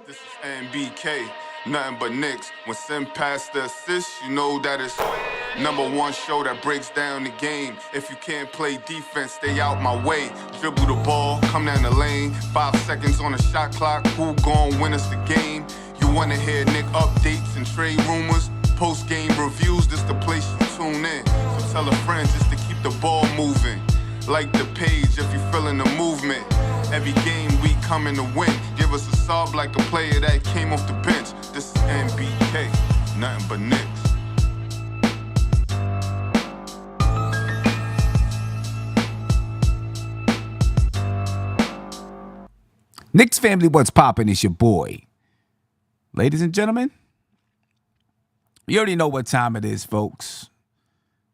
This is NBK, nothing but Knicks. When Sim passed the assist, you know that it's #1 show that breaks down the game. If you can't play defense, stay out my way. Dribble the ball, come down the lane. 5 seconds on the shot clock, who gon' win us the game? You wanna hear Nick updates and trade rumors? Post-game reviews, this the place you tune in. So tell a friend just to keep the ball moving. Like the page if you feeling the movement. Every game we coming to win. Give us a sub like a player that came off the bench. This is NBK, nothing but Knicks. Knicks family, what's poppin'? It's your boy. Ladies and gentlemen, you already know what time it is, folks.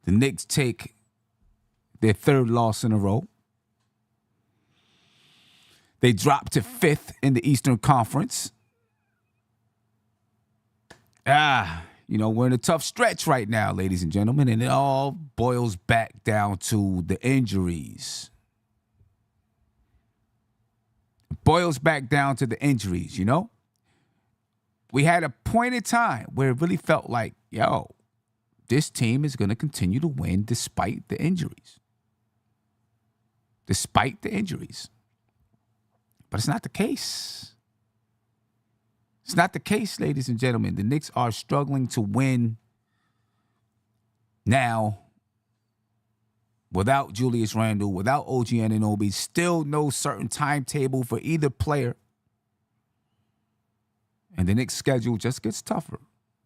The Knicks take their 3rd loss in a row. They dropped to 5th in the Eastern Conference. We're in a tough stretch right now, ladies and gentlemen, and it all boils back down to the injuries. Boils back down to the injuries, you know? We had a point in time where it really felt like, this team is going to continue to win despite the injuries. Despite the injuries. But it's not the case. It's not the case, ladies and gentlemen. The Knicks are struggling to win now without Julius Randle, without OG Anunoby. Still no certain timetable for either player. And the Knicks' schedule just gets tougher.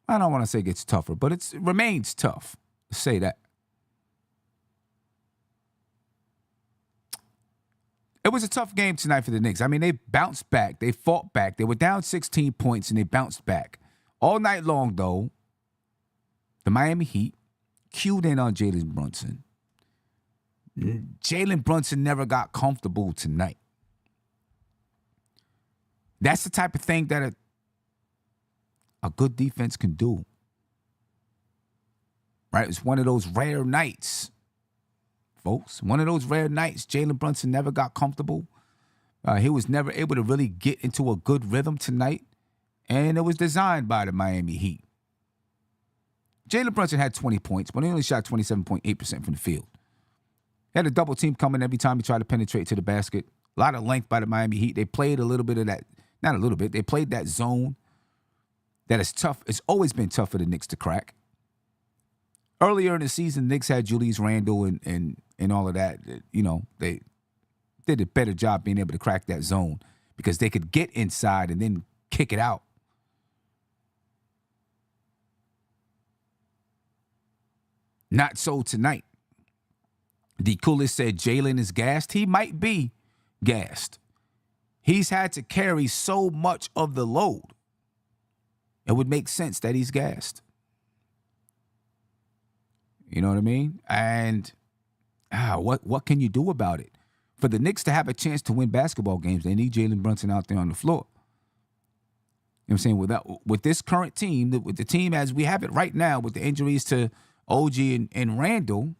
I don't want to say gets tougher, but it remains tough to say that. It was a tough game tonight for the Knicks. I mean, they bounced back. They fought back. They were down 16 points, and they bounced back. All night long, though, the Miami Heat cued in on Jalen Brunson. Jalen Brunson never got comfortable tonight. That's the type of thing that a good defense can do. Right? It's one of those rare nights, folks. One of those rare nights. Jalen Brunson never got comfortable. He was never able to really get into a good rhythm tonight. And it was designed by the Miami Heat. Jalen Brunson had 20 points, but he only shot 27.8% from the field. He had a double team coming every time he tried to penetrate to the basket. A lot of length by the Miami Heat. They played a little bit of that. Not a little bit. They played that zone that is tough. It's always been tough for the Knicks to crack. Earlier in the season, the Knicks had Julius Randle and all of that. They did a better job being able to crack that zone because they could get inside and then kick it out. Not so tonight. The coolest said Jalen is gassed. He might be gassed. He's had to carry so much of the load. It would make sense that he's gassed. You know what I mean? And what can you do about it? For the Knicks to have a chance to win basketball games, they need Jalen Brunson out there on the floor. You know what I'm saying? With this current team, with the team as we have it right now, with the injuries to OG and Randle,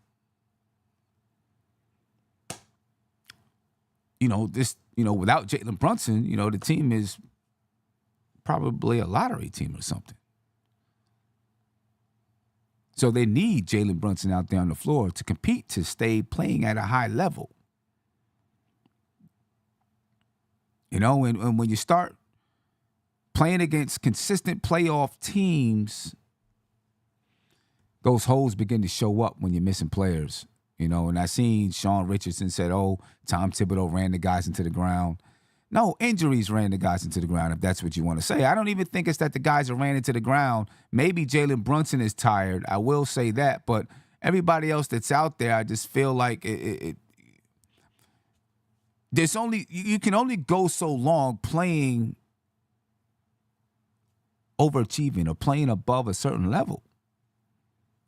without Jalen Brunson, the team is probably a lottery team or something. So they need Jalen Brunson out there on the floor to compete, to stay playing at a high level. And when you start playing against consistent playoff teams, those holes begin to show up when you're missing players. And I seen Sean Richardson said, Tom Thibodeau ran the guys into the ground. No, injuries ran the guys into the ground, if that's what you want to say. I don't even think it's that the guys that ran into the ground. Maybe Jalen Brunson is tired. I will say that. But everybody else that's out there, I just feel like you can only go so long playing overachieving or playing above a certain level.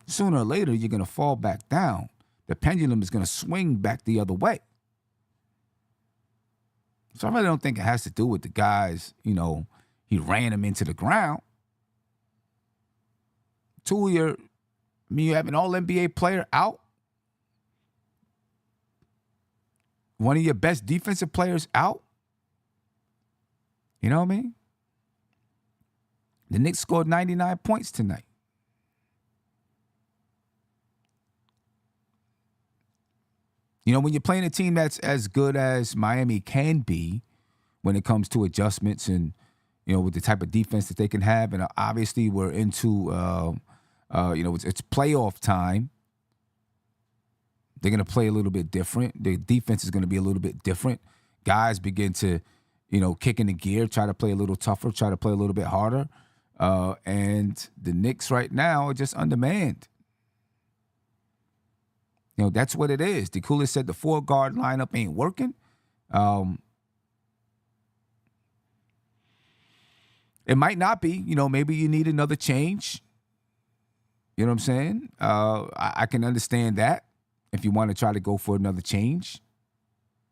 Sooner or later, you're going to fall back down. The pendulum is going to swing back the other way. So I really don't think it has to do with the guys, he ran them into the ground. You have an all-NBA player out. One of your best defensive players out. You know what I mean? The Knicks scored 99 points tonight. You know, when you're playing a team that's as good as Miami can be when it comes to adjustments and, you know, with the type of defense that they can have, and obviously we're into, you know, it's playoff time. They're going to play a little bit different. The defense is going to be a little bit different. Guys begin to, you know, kick into gear, try to play a little tougher, try to play a little bit harder. And the Knicks right now are just undermanned. You know, that's what it is. DeCooley said the 4-guard lineup ain't working. It might not be. You know, maybe you need another change. You know what I'm saying? I can understand that if you want to try to go for another change.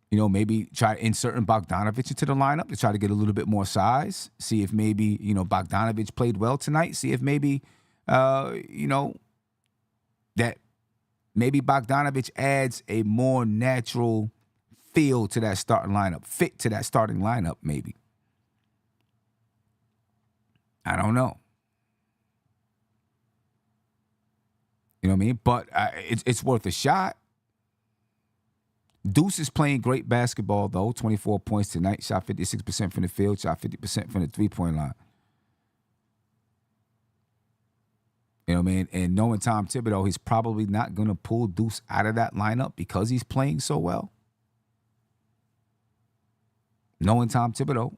You know, maybe try inserting Bogdanovich into the lineup to try to get a little bit more size. See if maybe, you know, Bogdanovich played well tonight. See if maybe, you know, that maybe Bogdanovich adds a more natural feel to that starting lineup, fit to that starting lineup maybe. I don't know. You know what I mean? But it's worth a shot. Deuce is playing great basketball, though. 24 points tonight. Shot 56% from the field. Shot 50% from the three-point line. You know what I mean? And knowing Tom Thibodeau, he's probably not going to pull Deuce out of that lineup because he's playing so well. Knowing Tom Thibodeau,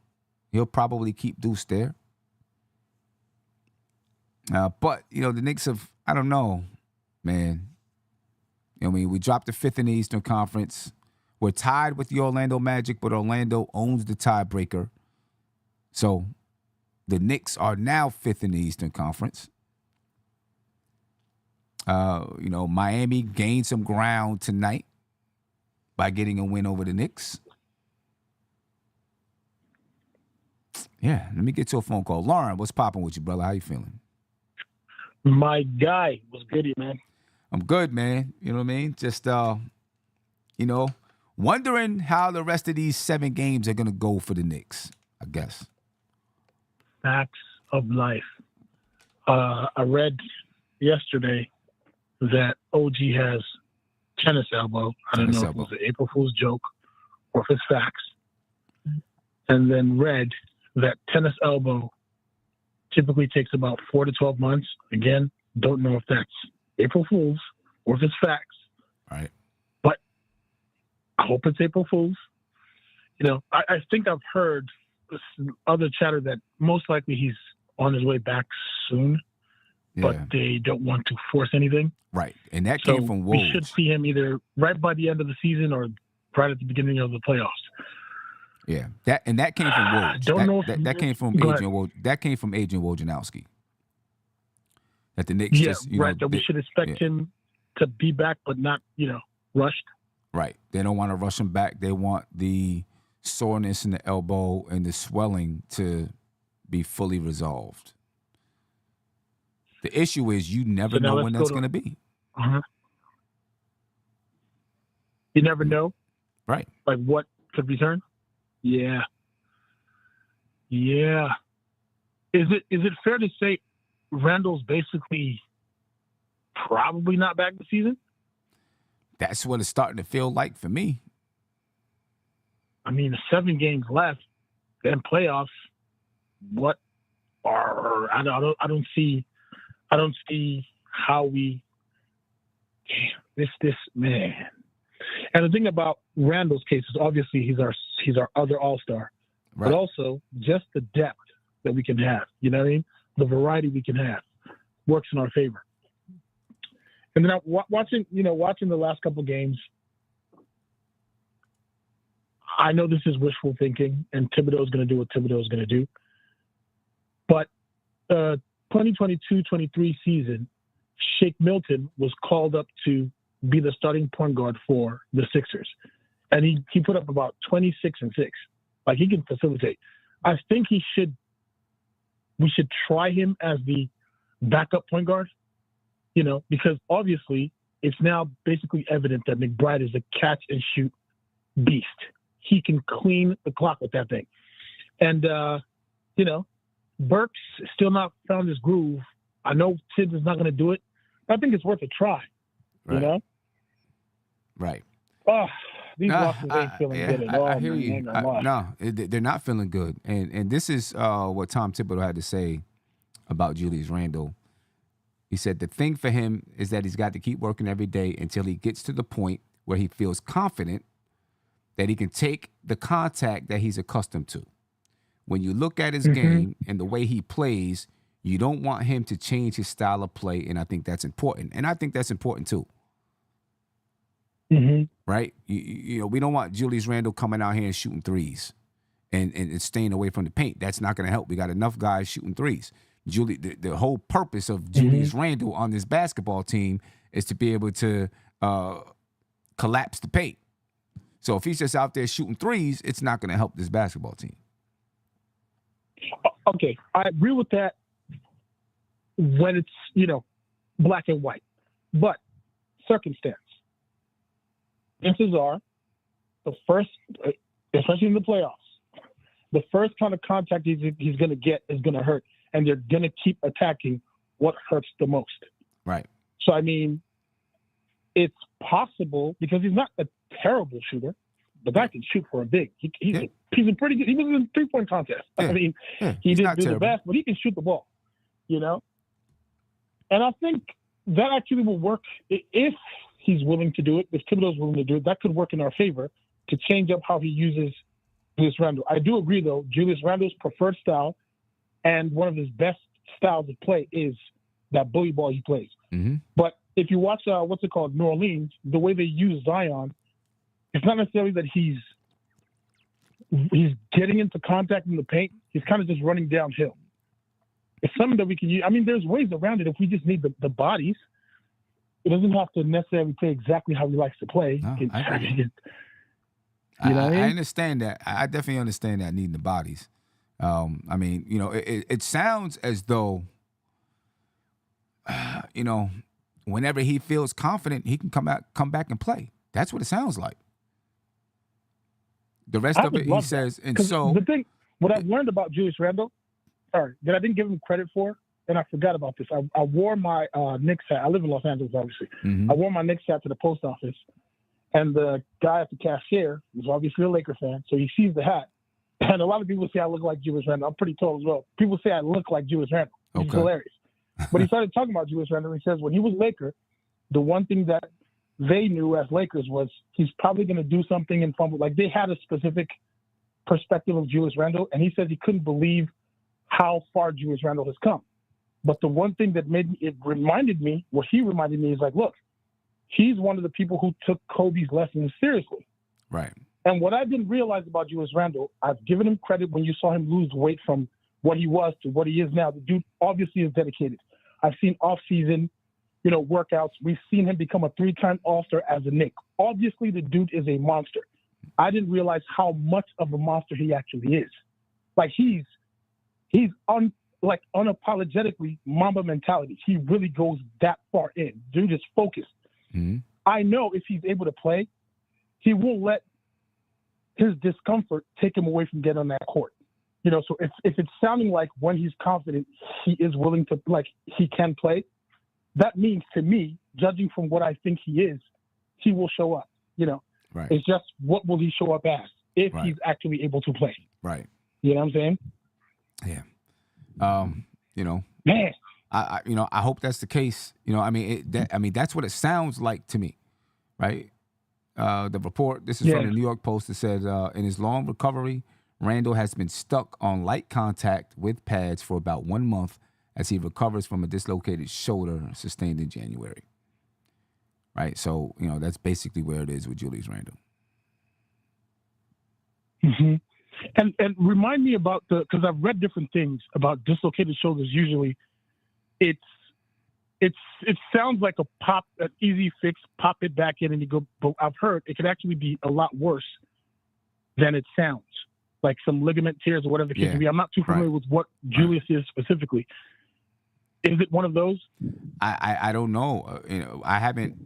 he'll probably keep Deuce there. But, you know, the Knicks have, I don't know, man. You know what I mean? We dropped the 5th in the Eastern Conference. We're tied with the Orlando Magic, but Orlando owns the tiebreaker. So the Knicks are now 5th in the Eastern Conference. You know, Miami gained some ground tonight by getting a win over the Knicks. Yeah, let me get to a phone call. Lauren, what's popping with you, brother? How you feeling? My guy was goody, man. I'm good, man. You know what I mean? Just, you know, wondering how the rest of these 7 games are going to go for the Knicks, I guess. Facts of life. I read yesterday that OG has tennis elbow. I don't know if it was an April Fool's joke or if it's facts. And then read that tennis elbow typically takes about 4 to 12 months. Again, don't know if that's April Fool's or if it's facts. Right. But I hope it's April Fool's. You know, I think I've heard other chatter that most likely he's on his way back soon, but they don't want to force anything. Right. And that came from Woj. We should see him either right by the end of the season or right at the beginning of the playoffs. Yeah. That came from Woj. Don't know that came from Adrian Woj. That came from Adrian Wojnarowski. That the Knicks just, you know, that we should expect him to be back, but not, you know, rushed. Right. They don't want to rush him back. They want the soreness in the elbow and the swelling to be fully resolved. The issue is you never know when that's going to be. Uh-huh. You never know. Right. Like what could return? Yeah. Yeah. Is it fair to say Randall's basically probably not back this season? That's what it's starting to feel like for me. I mean, 7 games left, then playoffs. What are I don't see how we. Damn, this man. And the thing about Randall's case is obviously he's our other all-star, right. But also just the depth that we can have. You know what I mean? The variety we can have works in our favor. And then watching the last couple games, I know this is wishful thinking, and Thibodeau is going to do what Thibodeau is going to do. But 2022-23 season, Shake Milton was called up to be the starting point guard for the Sixers. And he put up about 26 and 6. Like, he can facilitate. I think we should try him as the backup point guard, you know, because obviously it's now basically evident that McBride is a catch and shoot beast. He can clean the clock with that thing. And, you know, Burks still not found his groove. I know Tibbs is not going to do it. I think it's worth a try. Right. You know? Right. Oh, these losses ain't feeling good at all. I hear man. you. Ain't gonna lie. No, they're not feeling good. And this is what Tom Thibodeau had to say about Julius Randle. He said the thing for him is that he's got to keep working every day until he gets to the point where he feels confident that he can take the contact that he's accustomed to. When you look at his game and the way he plays, you don't want him to change his style of play, and I think that's important. And I think that's important too. Right? You know, we don't want Julius Randle coming out here and shooting threes and staying away from the paint. That's not going to help. We got enough guys shooting threes. The whole purpose of Julius Randle on this basketball team is to be able to collapse the paint. So if he's just out there shooting threes, it's not going to help this basketball team. Okay, I agree with that when it's, you know, black and white. But circumstance. Chances are the first, especially in the playoffs, the first kind of contact he's going to get is going to hurt, and they're going to keep attacking what hurts the most. Right. So, I mean, it's possible because he's not a terrible shooter. The guy can shoot for a big. He's a pretty good. He was in a 3-point contest. I mean, he didn't do the best, but he can shoot the ball, you know? And I think that actually will work if he's willing to do it, if Thibodeau's willing to do it. That could work in our favor to change up how he uses Julius Randle. I do agree, though, Julius Randle's preferred style and one of his best styles of play is that bully ball he plays. But if you watch, New Orleans, the way they use Zion, it's not necessarily that he's getting into contact in the paint. He's kind of just running downhill. It's something that we can use. I mean, there's ways around it if we just need the bodies. It doesn't have to necessarily play exactly how he likes to play. No, I understand that. I definitely understand that, needing the bodies. I mean, you know, it sounds as though, you know, whenever he feels confident, he can come back and play. That's what it sounds like. The rest of it, he says, and so the thing, what I've learned about Julius Randle, that I didn't give him credit for, and I forgot about this. I wore my Knicks hat. I live in Los Angeles, obviously. I wore my Knicks hat to the post office, and the guy at the cashier was obviously a Laker fan, so he sees the hat. And a lot of people say I look like Julius Randle. I'm pretty tall as well. People say I look like Julius Randle. It's hilarious. But he started talking about Julius Randle. He says when he was Laker, the one thing that they knew as Lakers was he's probably going to do something and fumble. Like they had a specific perspective of Julius Randle, and he says he couldn't believe how far Julius Randle has come. But the one thing that he reminded me is like, look, he's one of the people who took Kobe's lessons seriously. Right. And what I didn't realize about Julius Randle, I've given him credit when you saw him lose weight from what he was to what he is now. The dude obviously is dedicated. I've seen off-season, you know, workouts. We've seen him become a 3-time All-Star as a Knick. Obviously, the dude is a monster. I didn't realize how much of a monster he actually is. Like he's unapologetically Mamba mentality. He really goes that far in. Dude is focused. I know if he's able to play, he won't let his discomfort take him away from getting on that court. You know, so if it's sounding like when he's confident, he is willing to, like, he can play, that means to me, judging from what I think he is, he will show up, you know. Right. It's just what will he show up as if he's actually able to play. Right. You know what I'm saying? Yeah. You know, man, I hope that's the case. You know, I mean, that's what it sounds like to me, right? The report, this is from the New York Post. It says, in his long recovery, Randle has been stuck on light contact with pads for about 1 month as he recovers from a dislocated shoulder sustained in January. Right? So, you know, that's basically where it is with Julius Randle. And remind me about because I've read different things about dislocated shoulders. Usually it sounds like an easy fix, pop it back in and you go, but I've heard it could actually be a lot worse than it sounds. Like some ligament tears or whatever the case may be. I'm not too familiar with what Julius is specifically. Is it one of those? I don't know. You know, I haven't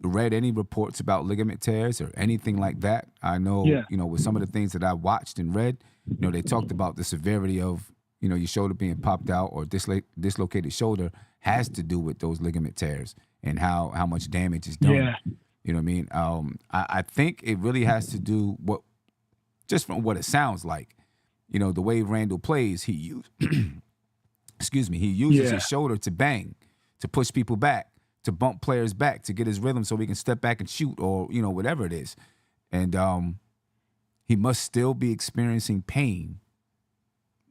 read any reports about ligament tears or anything like that. I know, you know, with some of the things that I watched and read, you know, they talked about the severity of, your shoulder being popped out or dislocated shoulder has to do with those ligament tears and how much damage is done. Yeah. You know what I mean? I think it really has to do just from what it sounds like. The way Randall plays, he uses his shoulder to bang, to push people back, to bump players back, to get his rhythm so he can step back and shoot or, whatever it is. And he must still be experiencing pain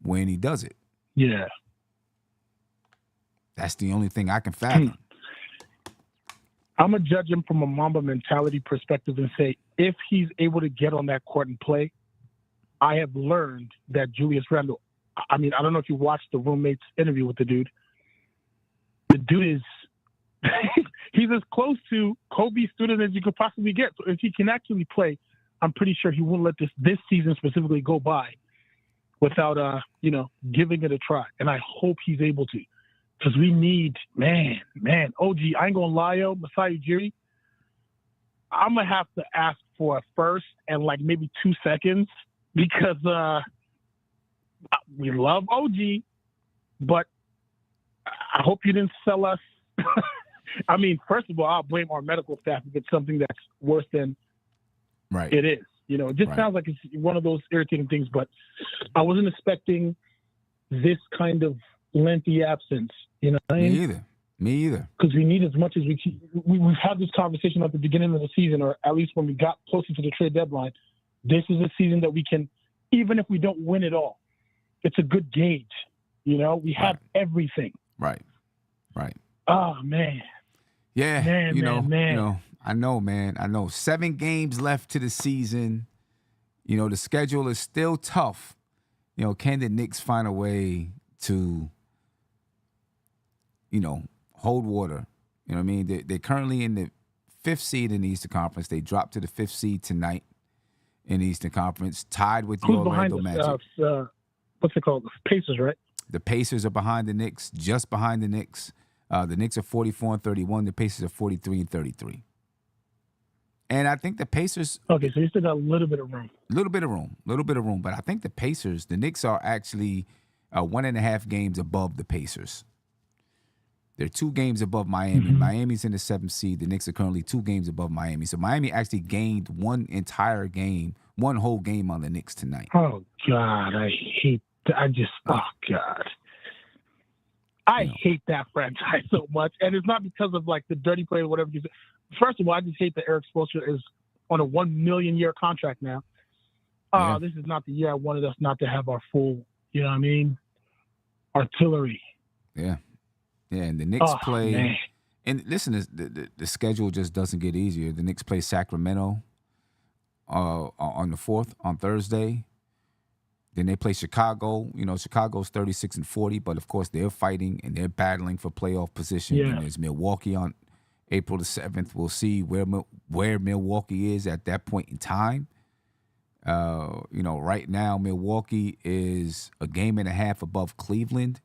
when he does it. Yeah. That's the only thing I can fathom. I'm going to judge him from a Mamba mentality perspective and say, if he's able to get on that court and play, I have learned that Julius Randle, I don't know if you watched the roommate's interview with the dude. The dude is, he's as close to Kobe's student as you could possibly get. So if he can actually play, I'm pretty sure he won't let this season specifically go by without, giving it a try. And I hope he's able to. Because we need, man, OG, I ain't going to lie, Masai Ujiri, I'm going to have to ask for a first and maybe 2 seconds because we love OG, but I hope you didn't sell us. First of all, I'll blame our medical staff if it's something that's worse than it is. It just sounds like it's one of those irritating things, but I wasn't expecting this kind of lengthy absence. You know what I mean? Me either. Because we need as much as we can. We've had this conversation at the beginning of the season, or at least when we got closer to the trade deadline. This is a season that we can, even if we don't win it all, it's a good gauge. We have everything. Right. Oh, man. Yeah. Man. I know, man. I know. 7 games left to the season. The schedule is still tough. Can the Knicks find a way to hold water? You know what I mean? They're currently in the 5th seed in the Eastern Conference. They dropped to the 5th seed tonight in the Eastern Conference, tied with the Orlando Magic. What's it called? Pacers, right? The Pacers are behind the Knicks, just behind the Knicks. The Knicks are 44-31. The Pacers are 43-33. And I think the Pacers... Okay, so you still got a little bit of room. A little bit of room. But I think the Knicks are actually 1.5 games above the Pacers. They're 2 games above Miami. Mm-hmm. Miami's in the 7th seed. The Knicks are currently 2 games above Miami. So Miami actually gained one whole game on the Knicks tonight. Oh, God, I hate that. I hate that franchise so much. And it's not because of the dirty play or whatever you say. First of all, I just hate that Eric Spoelstra is on a $1 million year contract now. This is not the year I wanted us not to have our full, artillery. Yeah. Yeah, and the Knicks play. Man. And listen, the schedule just doesn't get easier. The Knicks play Sacramento on the 4th, on Thursday. Then they play Chicago. Chicago's 36-40, but of course they're fighting and they're battling for playoff position. Yeah. And there's Milwaukee on April the 7th. We'll see where Milwaukee is at that point in time. Right now Milwaukee is a game and a half above Cleveland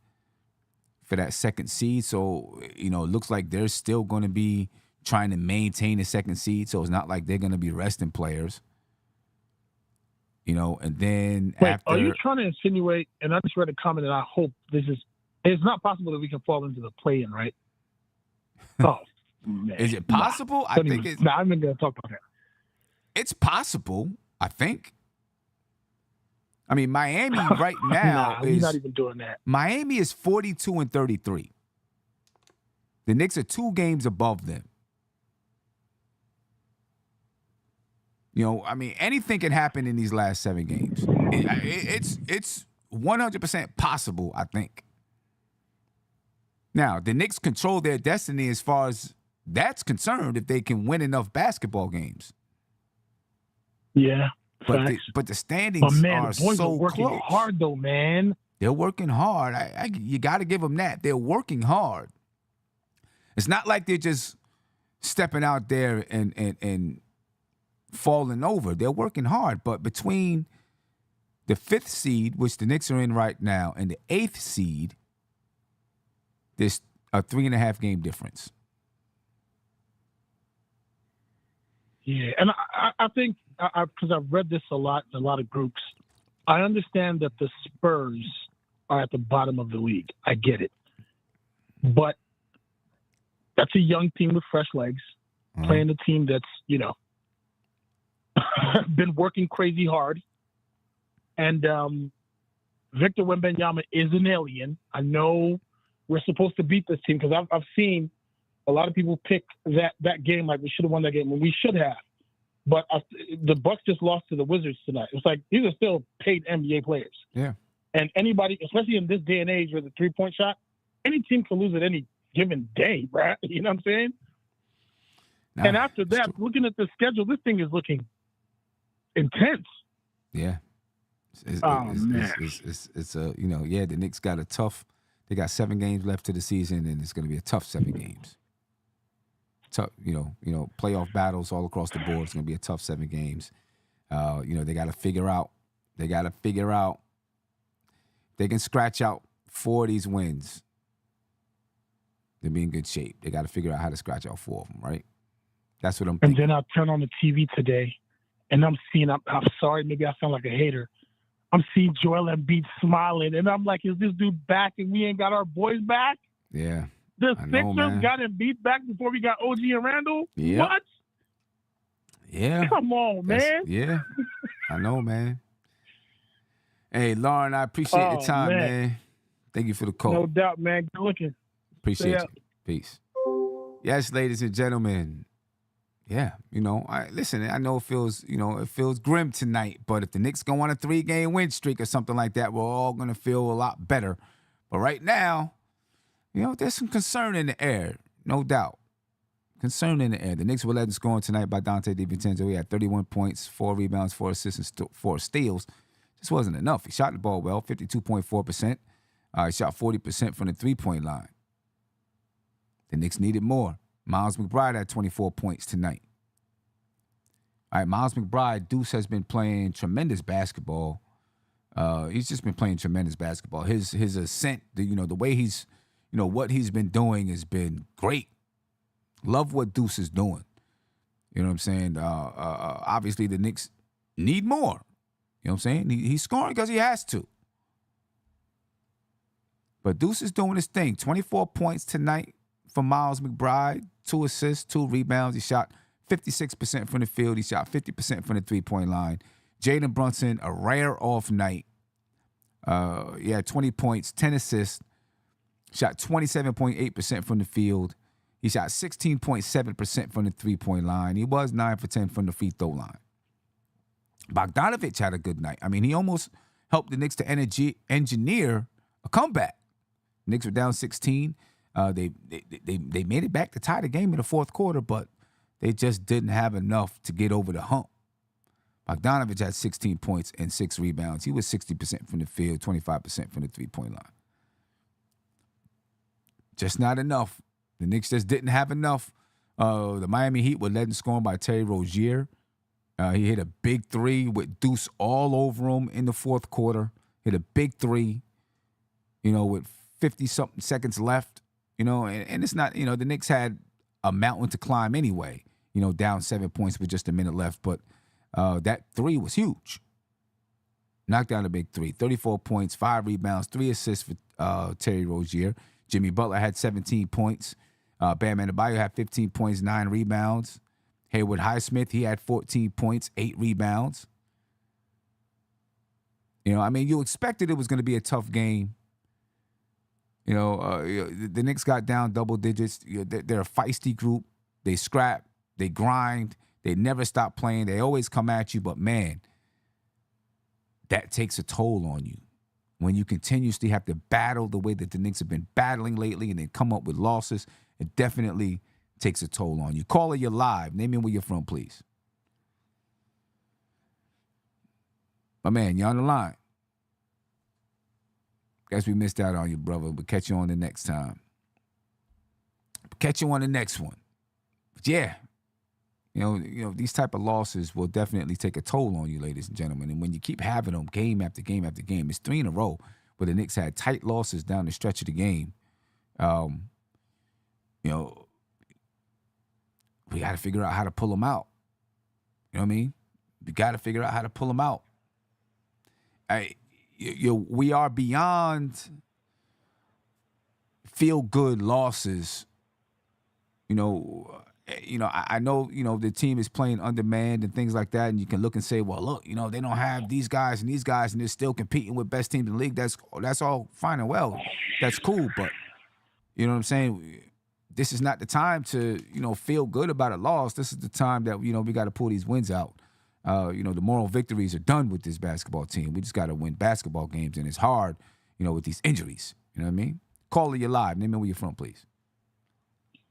for that 2nd seed. So, it looks like they're still going to be trying to maintain the 2nd seed. So it's not like they're going to be resting players. And then after... Are you trying to insinuate, and I just read a comment, and I hope it's not possible that we can fall into the play-in, right? Oh, man. Is it possible? I think it's... I'm not going to talk about that. It's possible, I think. Miami right now he's not even doing that. Miami is 42-33. The Knicks are 2 games above them. Anything can happen in these last 7 games. It's 100% possible, I think. Now, the Knicks control their destiny as far as that's concerned if they can win enough basketball games. Yeah. But the standings are the boys so are working close. hard, though, man. They're working hard. You got to give them that. They're working hard. It's not like they're just stepping out there and falling over. They're working hard. But between the 5th seed, which the Knicks are in right now, and the 8th seed, there's a 3.5 game difference. Yeah, and I think, because I've read this a lot in a lot of groups, I understand that the Spurs are at the bottom of the league. I get it. But that's a young team with fresh legs, playing a team that's, been working crazy hard. And Victor Wembanyama is an alien. I know we're supposed to beat this team because I've seen a lot of people pick that game like we should have won that game when we should have. But the Bucks just lost to the Wizards tonight. It's like these are still paid NBA players. Yeah. And anybody, especially in this day and age with the three-point shot, any team can lose at any given day, right? You know what I'm saying? Nah, and after that, looking at the schedule, this thing is looking intense. Yeah. It's the Knicks got they got 7 games left to the season, and it's going to be a tough 7 games. Tough, playoff battles all across the board. It's going to be a tough 7 games. They got to figure out. They can scratch out 4 of these wins. They'll be in good shape. They got to figure out how to scratch out 4 of them, right? That's what I'm thinking. And then I turn on the TV today, and I'm seeing, I'm sorry, maybe I sound like a hater. I'm seeing Joel Embiid smiling, and I'm like, is this dude back and we ain't got our boys back? Yeah. The Sixers got Embiid back before we got OG and Randall? Yep. What? Yeah. Come on, man. Yeah. I know, man. Hey, Lauren, I appreciate your time, man. Thank you for the call. No doubt, man. Good looking. Appreciate you. Peace. Yes, ladies and gentlemen. Yeah, listen, I know it feels grim tonight, but if the Knicks go on a 3-game win streak or something like that, we're all going to feel a lot better. But right now, there's some concern in the air, no doubt. Concern in the air. The Knicks were led in scoring tonight by Dante DiVincenzo. He had 31 points, 4 rebounds, 4 assists, and 4 steals. Just wasn't enough. He shot the ball well, 52.4%. He shot 40% from the three-point line. The Knicks needed more. Miles McBride had 24 points tonight. All right, Miles McBride, Deuce has been playing tremendous basketball. He's just been playing tremendous basketball. His ascent, the way he's, what he's been doing has been great. Love what Deuce is doing. You know what I'm saying? Obviously, the Knicks need more. You know what I'm saying? He's scoring because he has to. But Deuce is doing his thing. 24 points tonight for Miles McBride. 2 assists, 2 rebounds. He shot 56% from the field. He shot 50% from the three-point line. Jalen Brunson, a rare off night. He had 20 points, 10 assists. Shot 27.8% from the field. He shot 16.7% from the three-point line. He was 9 for 10 from the free throw line. Bogdanovich had a good night. I mean, he almost helped the Knicks to engineer a comeback. Knicks were down 16. They made it back to tie the game in the fourth quarter, but they just didn't have enough to get over the hump. Bogdanovich had 16 points and 6 rebounds. He was 60% from the field, 25% from the three-point line. Just not enough. The Knicks just didn't have enough. The Miami Heat were led in scoring by Terry Rozier. He hit a big 3 with Deuce all over him in the fourth quarter. Hit a big 3, with 50-something seconds left. And it's not, the Knicks had a mountain to climb anyway, down 7 points with just a minute left. But that 3 was huge. Knocked down a big 3. 34 points, 5 rebounds, 3 assists for Terry Rozier. Jimmy Butler had 17 points. Bam Adebayo had 15 points, 9 rebounds. Hayward Highsmith, he had 14 points, 8 rebounds. You expected it was going to be a tough game. The Knicks got down double digits. They're a feisty group. They scrap. They grind. They never stop playing. They always come at you. But, man, that takes a toll on you. When you continuously have to battle the way that the Knicks have been battling lately and then come up with losses, it definitely takes a toll on you. Caller, you're live. Name me where you're from, please. My man, you're on the line. Guess we missed out on you, brother. We'll catch you on the next time. Catch you on the next one. But yeah, these type of losses will definitely take a toll on you, ladies and gentlemen. And when you keep having them game after game after game, it's 3 in a row where the Knicks had tight losses down the stretch of the game. We got to figure out how to pull them out. You know what I mean? We got to figure out how to pull them out. we are beyond feel good losses. I know, the team is playing undermanned and things like that, and you can look and say, well, look, they don't have these guys and these guys, and they're still competing with best teams in the league. That's all fine and well. That's cool, but you know what I'm saying? This is not the time to, feel good about a loss. This is the time that, we got to pull these wins out. The moral victories are done with this basketball team. We just got to win basketball games, and it's hard, with these injuries. You know what I mean? Caller, you're live. Name me where you're from, please.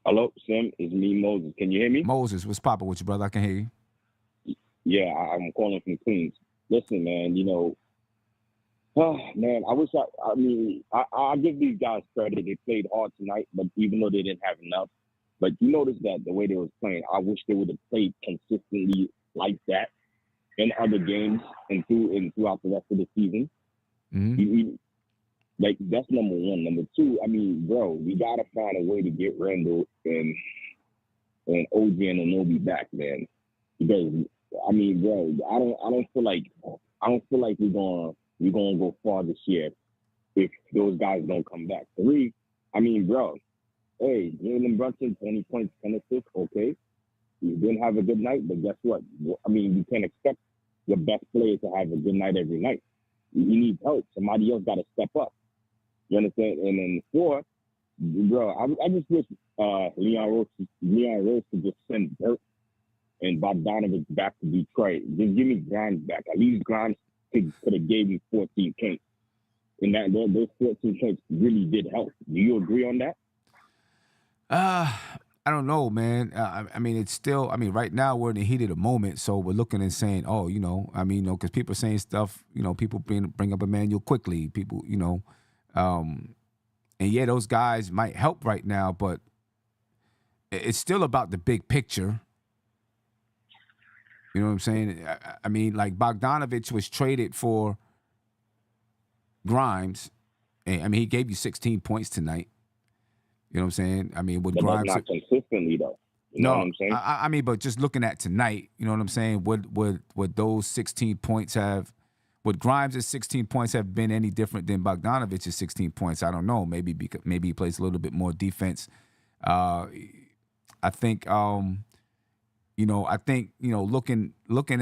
Hello, Sim. It's me, Moses. Can you hear me? Moses, what's poppin' with you, brother? I can hear you. Yeah, I'm calling from Queens. Listen, man, I give these guys credit. They played hard tonight, but even though they didn't have enough. But you notice that the way they was playing, I wish they would have played consistently like that in other games and throughout the rest of the season. Mm-hmm. That's number one. Number two, bro, we gotta find a way to get Randall and OG and Anunoby back, man. Because bro, I don't feel like we're gonna go far this year if those guys don't come back. Three, bro, hey, Jalen Brunson, 20 points, 10 assists, okay. You didn't have a good night, but guess what? You can't expect your best player to have a good night every night. You need help. Somebody else got to step up. You understand? And then four, bro, I just wish Leon Rose could just send Dirk and Bogdanovich back to Detroit. Just give me Grimes back. At least Grimes could have gave me 14 points. And those 14 points really did help. Do you agree on that? I don't know, man. It's still, right now we're in the heat of the moment, so we're looking and saying, because people are saying stuff, people bring up Emmanuel quickly, people, and yeah, those guys might help right now, but it's still about the big picture. You know what I'm saying? Like Bogdanovich was traded for Grimes, and he gave you 16 points tonight. You know what I'm saying? With Grimes, not consistently though. You know what I'm saying? But just looking at tonight, you know what I'm saying? Would those 16 points would Grimes' 16 points have been any different than Bogdanovich's 16 points? I don't know. Maybe he plays a little bit more defense. I think looking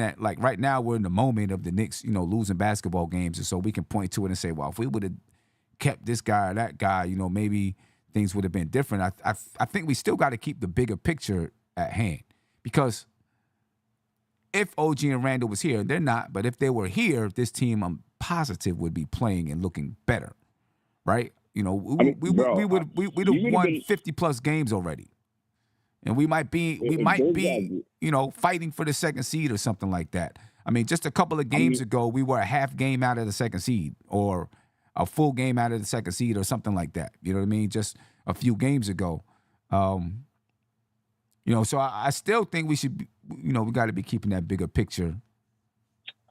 at, like, right now we're in the moment of the Knicks, losing basketball games, and so we can point to it and say, well, if we would have kept this guy or that guy, maybe things would have been different. I think we still got to keep the bigger picture at hand, because if OG and Randall was here, they're not, but if they were here, this team, I'm positive, would be playing and looking better, right? We would have won 50 plus games already, and we might be fighting for the second seed or something like that. Just a couple of games ago, we were a half game out of the second seed, or a full game out of the second seed, or something like that. You know what I mean? Just a few games ago. So I still think we should, we got to be keeping that bigger picture.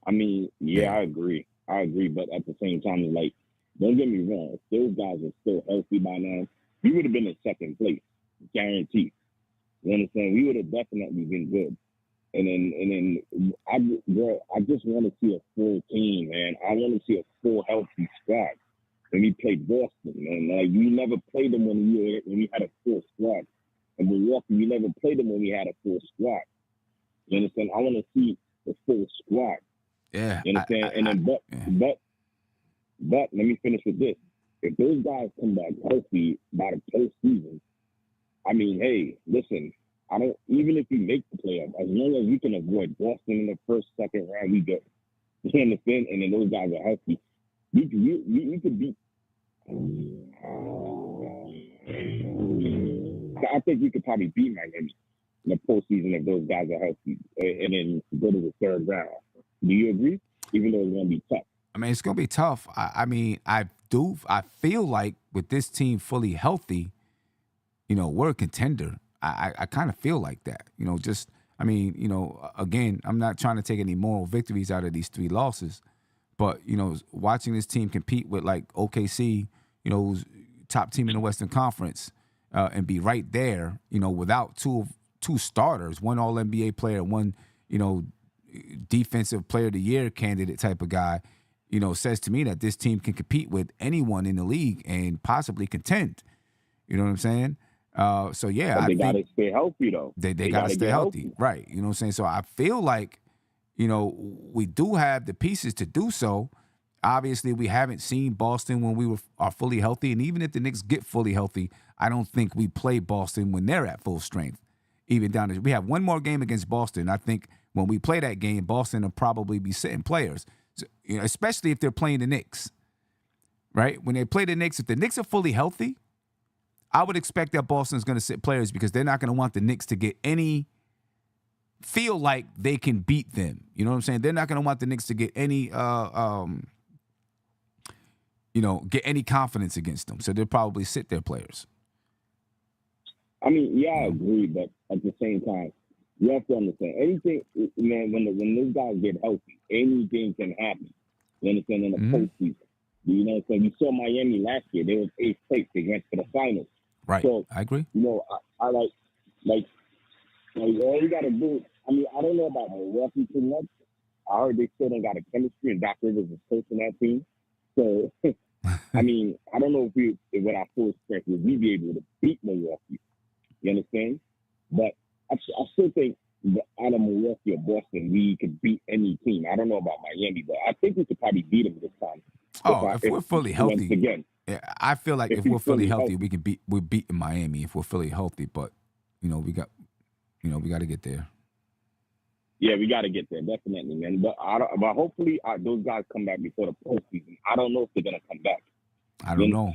I agree. But at the same time, it's like, don't get me wrong. If those guys are still healthy by now, we would have been in second place, guaranteed. You understand? We would have definitely been good. And then I just want to see a full team, man. I want to see a full healthy squad. When we played Boston, man, we never played them when we had a full squad. And Milwaukee, we never played them when we had a full squad. You understand? I want to see the full squad. Yeah. You understand? But let me finish with this. If those guys come back healthy by the postseason, hey, listen. Even if we make the playoffs, as long as we can avoid Boston in the first, second round, we good. You understand? And then those guys are healthy. We could beat. I think we could probably beat Miami in the postseason if those guys are healthy, and then go to the third round. Do you agree? Even though it's going to be tough. It's going to be tough. I feel like with this team fully healthy, we're a contender. I kind of feel like that. Again, I'm not trying to take any moral victories out of these 3 losses, but, watching this team compete with, like, OKC, who's top team in the Western Conference, and be right there, without two starters, one All-NBA player, one, defensive player of the year candidate type of guy, says to me that this team can compete with anyone in the league and possibly contend. You know what I'm saying? So yeah, But I they think gotta stay healthy though. they got to stay healthy. Right. You know what I'm saying? So I feel like, we do have the pieces to do so. Obviously, we haven't seen Boston when we are fully healthy. And even if the Knicks get fully healthy, I don't think we play Boston when they're at full strength. Even down we have one more game against Boston. I think when we play that game, Boston will probably be sitting players, so, especially if they're playing the Knicks. Right? When they play the Knicks, if the Knicks are fully healthy, I would expect that Boston's going to sit players because they're not going to want the Knicks to get feel like they can beat them. You know what I'm saying? They're not going to want the Knicks to get any, get any confidence against them. So they'll probably sit their players. I mean, yeah, I agree, but at the same time, you have to understand anything, man. When those guys get healthy, anything can happen. You understand? In the postseason, you know. So you saw Miami last year; they was 8th place. They went to the finals. Right. So I agree. I like all you got to do. I mean, I don't know about Milwaukee too much. I heard they still don't got a chemistry, and Doc Rivers is coaching that team. So, I mean, I don't know if with our full strength, would we be able to beat Milwaukee? You understand? But I still think that out of Milwaukee or Boston, we could beat any team. I don't know about Miami, but I think we could probably beat them this time. If we're fully healthy, again, I feel like if we're fully healthy, we're beating Miami if we're fully healthy. But we got to get there. Yeah, we got to get there, definitely, man. But hopefully those guys come back before the postseason. I don't know if they're gonna come back. I don't know.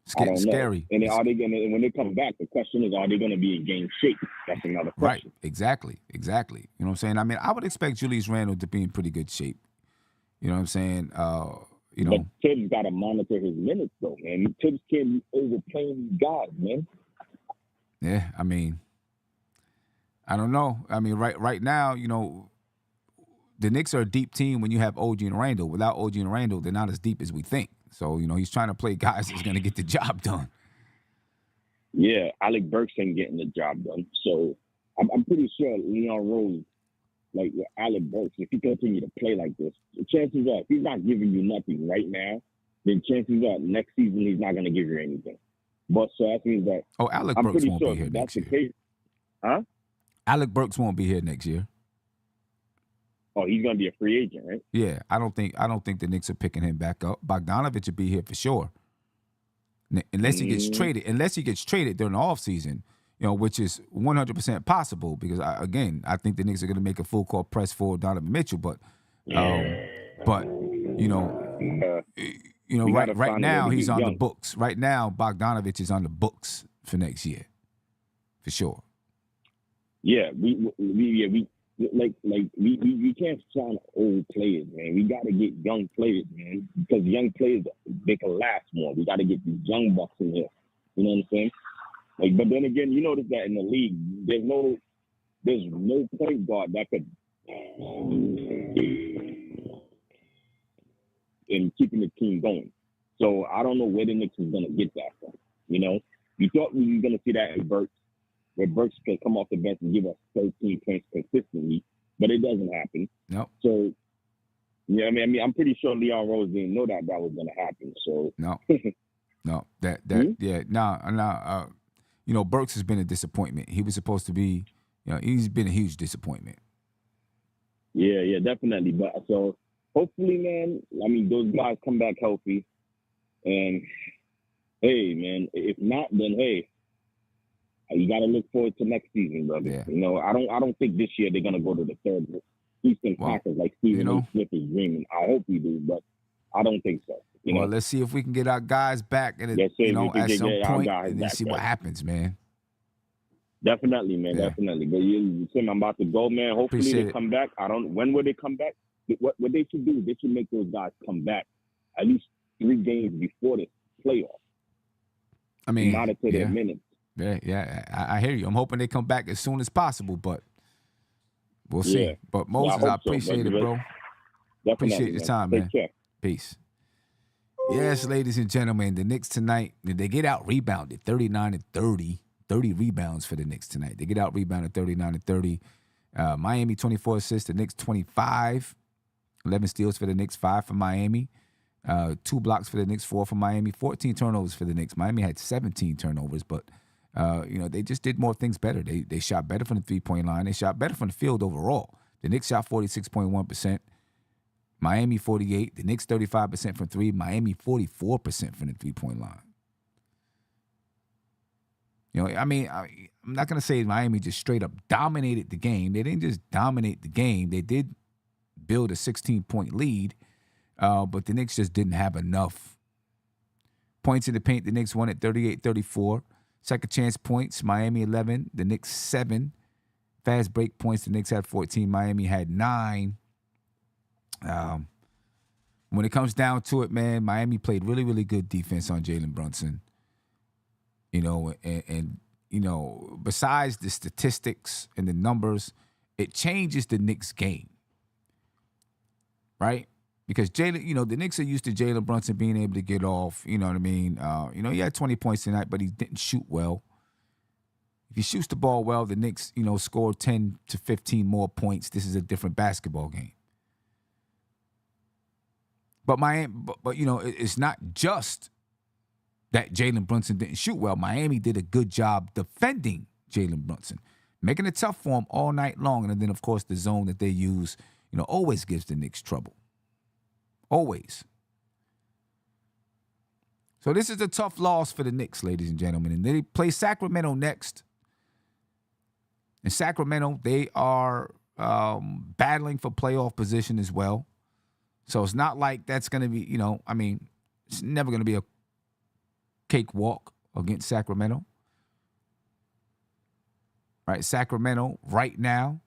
It's getting scary. And when they come back, the question is, are they gonna be in game shape? That's another question. Right. Exactly. You know what I'm saying? I mean, I would expect Julius Randle to be in pretty good shape. You know what I'm saying? But Tibbs got to monitor his minutes, though, man. Tibbs can't be overplaying these guys, man. Yeah, I mean, I don't know. I mean, right now, the Knicks are a deep team when you have OG and Randle. Without OG and Randle, they're not as deep as we think. So, he's trying to play guys that's going to get the job done. Yeah, Alec Burks ain't getting the job done. So, I'm pretty sure Leon Rose, like with Alec Burks, if he continue to play like this, chances are, if he's not giving you nothing right now, then chances are next season he's not going to give you anything. But so that means that Alec I'm Burks pretty won't sure be here that's next the year. case. Huh? Alec Burks won't be here next year. Oh, he's gonna be a free agent, right? Yeah, I don't think the Knicks are picking him back up. Bogdanovich will be here for sure, unless he gets traded. Unless he gets traded during the offseason, which is 100% possible because I think the Knicks are going to make a full court press for Donovan Mitchell, but right now he's on the books. Right now, Bogdanovich is on the books for next year, for sure. Yeah, we can't sign old players, man. We got to get young players, man, because young players, they can last more. We got to get these young bucks in here. You know what I'm saying? But then again, you notice that in the league, there's no point guard that could in keeping the team going. So I don't know where the Knicks is gonna get that from. You thought we were gonna see that in Burks, where Burks can come off the bench and give us 13 points consistently, but it doesn't happen. Nope. So, I mean, I'm pretty sure Leon Rose didn't know that was going to happen. So, no, Burks has been a disappointment. He was supposed to be, he's been a huge disappointment. Yeah, definitely. But so hopefully, man, I mean, those guys come back healthy, and hey, man, if not, then hey. You got to look forward to next season, brother. Yeah. I don't think this year they're going to go to the third Eastern Conference like Stephen A. Smith is dreaming. I hope we do, but I don't think so. Let's see if we can get our guys back at some point, and then see what happens, man. Definitely, man. Yeah. Definitely. But Tim, I'm about to go, man. Hopefully they come back. When will they come back? What they should do, they should make those guys come back at least 3 games before the playoffs. I mean, monitor their minutes. Yeah, I hear you. I'm hoping they come back as soon as possible, but we'll see. Yeah. But Moses, I appreciate it, bro. Appreciate your time, man. Care. Peace. Yes, ladies and gentlemen, the Knicks tonight, they get out rebounded 39-30. 30 rebounds for the Knicks tonight. They get out rebounded 39-30. Miami 24 assists, the Knicks 25. 11 steals for the Knicks, 5 for Miami. 2 blocks for the Knicks, 4 for Miami. 14 turnovers for the Knicks. Miami had 17 turnovers, but they just did more things better. They shot better from the three-point line. They shot better from the field overall. The Knicks shot 46.1%. Miami 48%. The Knicks 35% from three. Miami 44% from the three-point line. I'm not going to say Miami just straight up dominated the game. They didn't just dominate the game. They did build a 16-point lead, but the Knicks just didn't have enough points in the paint. The Knicks won at 38-34. Second chance points, Miami 11, the Knicks 7. Fast break points, the Knicks had 14, Miami had 9. When it comes down to it, man, Miami played really, really good defense on Jalen Brunson. And besides the statistics and the numbers, it changes the Knicks game, right? Because the Knicks are used to Jalen Brunson being able to get off, you know what I mean? He had 20 points tonight, but he didn't shoot well. If he shoots the ball well, the Knicks, score 10 to 15 more points. This is a different basketball game. But it's not just that Jalen Brunson didn't shoot well. Miami did a good job defending Jalen Brunson, making it tough for him all night long. And then, of course, the zone that they use, always gives the Knicks trouble. Always. So this is a tough loss for the Knicks, ladies and gentlemen. And they play Sacramento next. In Sacramento, they are battling for playoff position as well. So it's not like that's going to be, it's never going to be a cakewalk against Sacramento. Right? Sacramento, right now,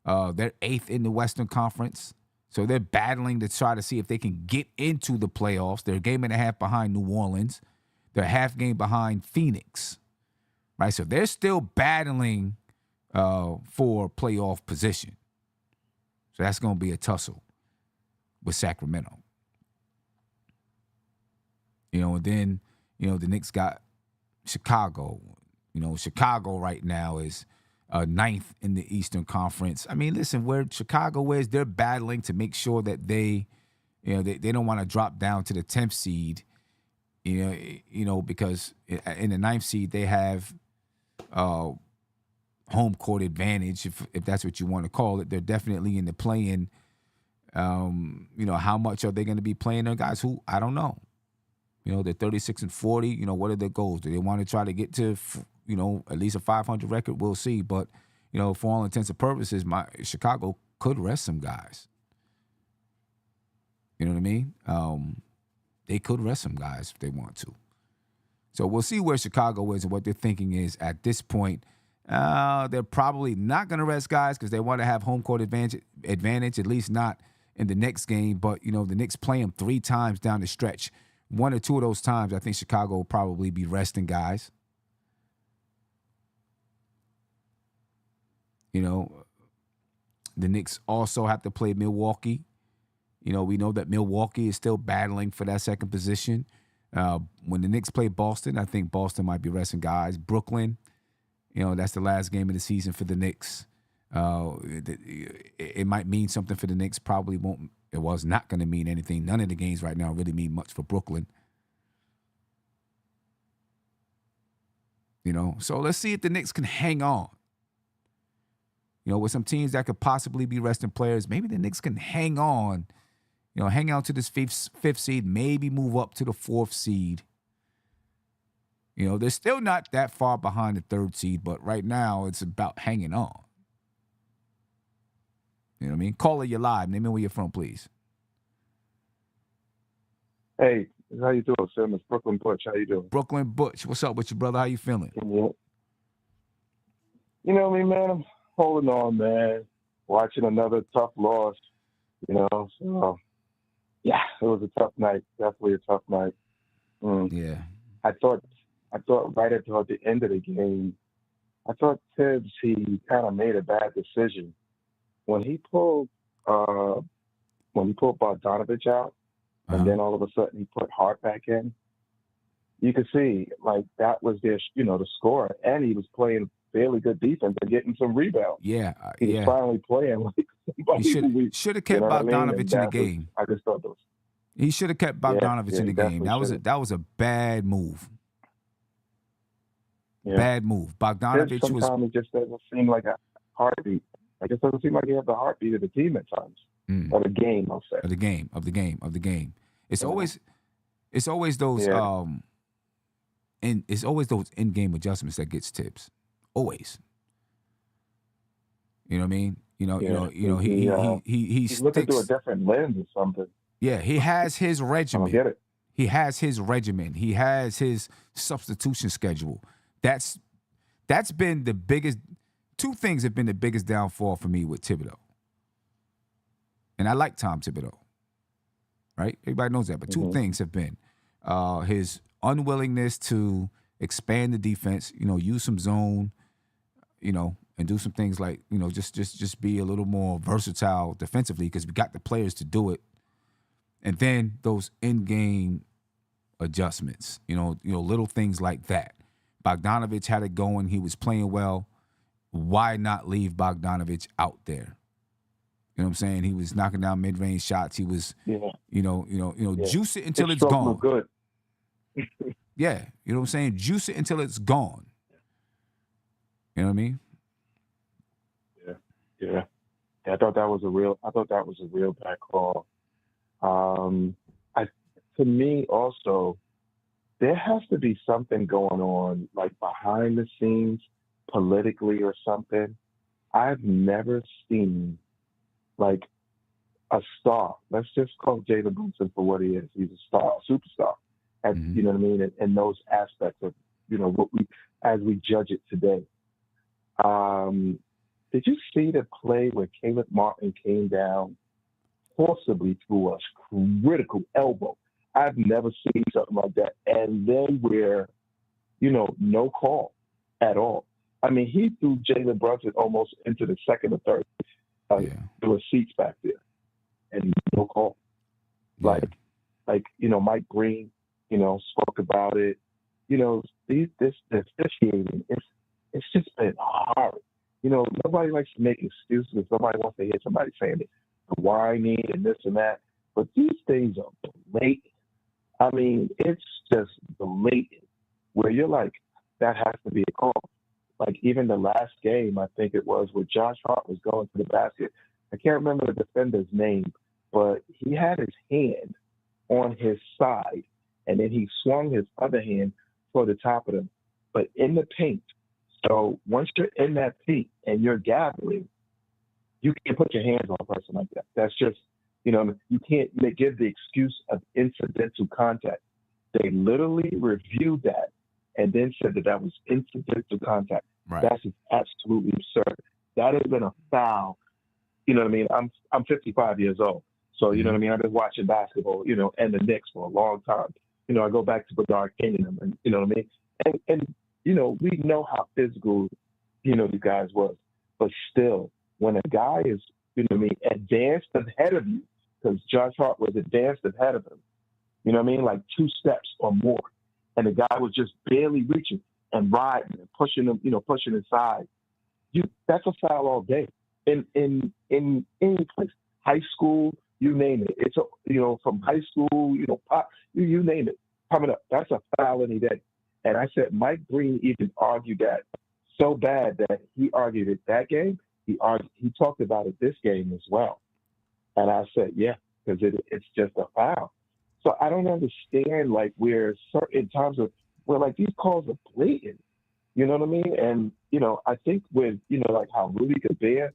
they're 8th in the Western Conference. So they're battling to try to see if they can get into the playoffs. They're a game and a half behind New Orleans. They're a half game behind Phoenix. Right? So they're still battling for playoff position. So that's going to be a tussle with Sacramento. And then, the Knicks got Chicago. Chicago right now is 9th in the Eastern Conference. I mean, listen, where Chicago is, they're battling to make sure that they don't want to drop down to the 10th seed, because in the 9th seed, they have home court advantage, if that's what you want to call it. They're definitely in the play-in. How much are they going to be playing their guys? Who? I don't know. They're 36-40. What are their goals? Do they want to try to get to, at least a 500 record? We'll see. But, for all intents and purposes, Chicago could rest some guys. You know what I mean? They could rest some guys if they want to. So we'll see where Chicago is and what their thinking is at this point. They're probably not going to rest guys because they want to have home court advantage, at least not in the next game. But, the Knicks play them 3 times down the stretch. 1 or 2 of those times, I think Chicago will probably be resting guys. The Knicks also have to play Milwaukee. We know that Milwaukee is still battling for that second position. When the Knicks play Boston, I think Boston might be resting guys. Brooklyn, that's the last game of the season for the Knicks. It might mean something for the Knicks. Probably won't. It was not going to mean anything. None of the games right now really mean much for Brooklyn. So let's see if the Knicks can hang on. With some teams that could possibly be resting players, maybe the Knicks can hang on. Hang out to this fifth seed, maybe move up to the 4th seed. They're still not that far behind the 3rd seed, but right now it's about hanging on. You know what I mean? Caller, you're live. Name me where you're from, please. Hey, how you doing, Sam? It's Brooklyn Butch. How you doing? Brooklyn Butch. What's up with you, brother? How you feeling? Yeah. You know what I mean, man? I'm holding on, man. Watching another tough loss, So, yeah, it was a tough night. Definitely a tough night. Yeah. I thought right at the end of the game, I thought Tibbs, he kind of made a bad decision. When he pulled Bogdanovich out, and then all of a sudden he put Hart back in, you could see, that was their, the score. And he was playing fairly good defense and getting some rebounds. Yeah. He was finally playing like Should have kept Bogdanovich in the game. I just thought those. He should have kept Bogdanovich in the game. That was a bad move. Yeah. Bad move. Bogdanovich sometimes it just doesn't seem like a heartbeat. It just doesn't seem like he has the heartbeat of the team at times. Or the game, I'll say. Of the game. It's always those it's always those in-game adjustments that gets tips. Always. You know what I mean? He's looking through a different lens or something. Yeah, he has his regimen. I don't get it. He has his regimen. He has his substitution schedule. That's been the biggest. Two things have been the biggest downfall for me with Thibodeau. And I like Tom Thibodeau, right? Everybody knows that. But two things have been his unwillingness to expand the defense, use some zone, and do some things like, just be a little more versatile defensively because we got the players to do it. And then those in-game adjustments, little things like that. Bogdanovich had it going. He was playing well. Why not leave Bogdanovich out there? You know what I'm saying? He was knocking down mid-range shots. He was, juice it until it's gone. Good. Yeah, you know what I'm saying? Juice it until it's gone. You know what I mean? Yeah. I thought that was a real bad call. To me also, there has to be something going on, like behind the scenes, politically or something. I've never seen like a star. Let's just call Jalen Brunson for what he is. He's a star, a superstar. And you know what I mean? In those aspects of, what as we judge it today. Did you see the play where Caleb Martin came down forcibly through a critical elbow? I've never seen something like that. And then where, no call at all. I mean, he threw Jalen Brunson almost into the second or third. There were seats back there, and no call. Yeah. Like Mike Green, spoke about it. This officiating, it's just been hard. Nobody likes to make excuses. Nobody wants to hear somebody saying it, whining and this and that. But these things are blatant. I mean, it's just blatant. Where you're like, that has to be a call. Like even the last game, I think it was, where Josh Hart was going to the basket. I can't remember the defender's name, but he had his hand on his side, and then he swung his other hand toward the top of him, but in the paint. So once you're in that paint and you're gathering, you can't put your hands on a person like that. That's just, you can't give the excuse of incidental contact. They literally reviewed that and then said that was incidental contact. Right. That's absolutely absurd. That has been a foul. You know what I mean? I'm 55 years old. So, you know what I mean? I've been watching basketball, and the Knicks for a long time. I go back to Bernard King and you know what I mean? And we know how physical, these guys was. But still, when a guy is, advanced ahead of you, because Josh Hart was advanced ahead of him, like 2 steps or more, and the guy was just barely reaching and riding and pushing him, pushing inside. That's a foul all day. In any place, high school, you name it. It's from high school, pop, you name it. Coming up, that's a foul any day. And I said Mike Green even argued that so bad that he argued it that game. He talked about it this game as well. And I said, yeah, because it's just a foul. So I don't understand where certain times where these calls are blatant. You know what I mean? And I think with how Rudy Gobert,